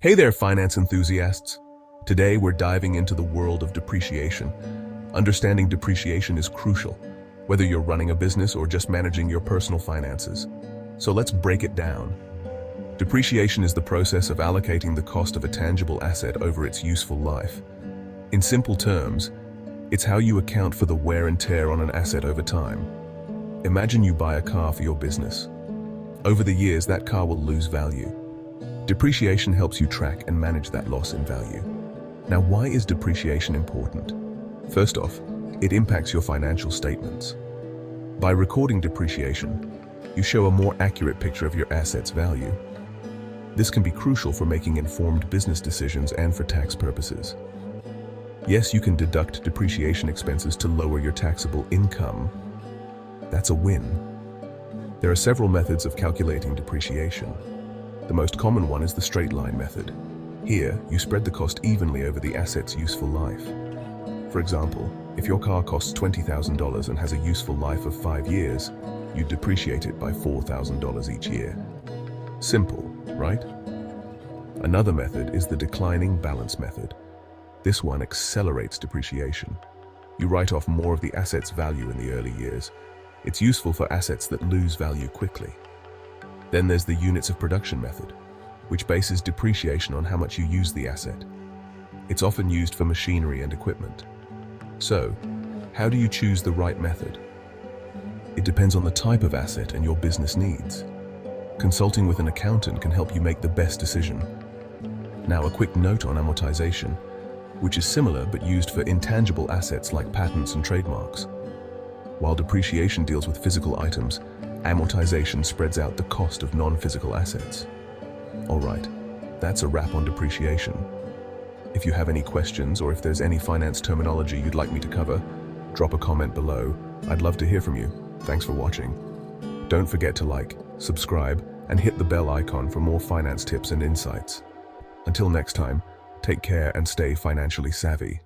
Hey there, finance enthusiasts. Today we're diving into the world of depreciation. Understanding depreciation is crucial, whether you're running a business or just managing your personal finances. So let's break it down. Depreciation is the process of allocating the cost of a tangible asset over its useful life. In simple terms, it's how you account for the wear and tear on an asset over time. Imagine you buy a car for your business. Over the years, that car will lose value. Depreciation helps you track and manage that loss in value. Now, why is depreciation important? First off, it impacts your financial statements. By recording depreciation, you show a more accurate picture of your asset's value. This can be crucial for making informed business decisions and for tax purposes. Yes, you can deduct depreciation expenses to lower your taxable income. That's a win. There are several methods of calculating depreciation. The most common one is the straight line method. Here, you spread the cost evenly over the asset's useful life. For example, if your car costs $20,000 and has a useful life of 5 years, you depreciate it by $4,000 each year. Simple, right? Another method is the declining balance method. This one accelerates depreciation. You write off more of the asset's value in the early years. It's useful for assets that lose value quickly. Then there's the units of production method, which bases depreciation on how much you use the asset. It's often used for machinery and equipment. So, how do you choose the right method? It depends on the type of asset and your business needs. Consulting with an accountant can help you make the best decision. Now, a quick note on amortization, which is similar but used for intangible assets like patents and trademarks. While depreciation deals with physical items, amortization spreads out the cost of non-physical assets. Alright, that's a wrap on depreciation. If you have any questions or if there's any finance terminology you'd like me to cover, drop a comment below. I'd love to hear from you. Thanks for watching. Don't forget to like, subscribe, and hit the bell icon for more finance tips and insights. Until next time, take care and stay financially savvy.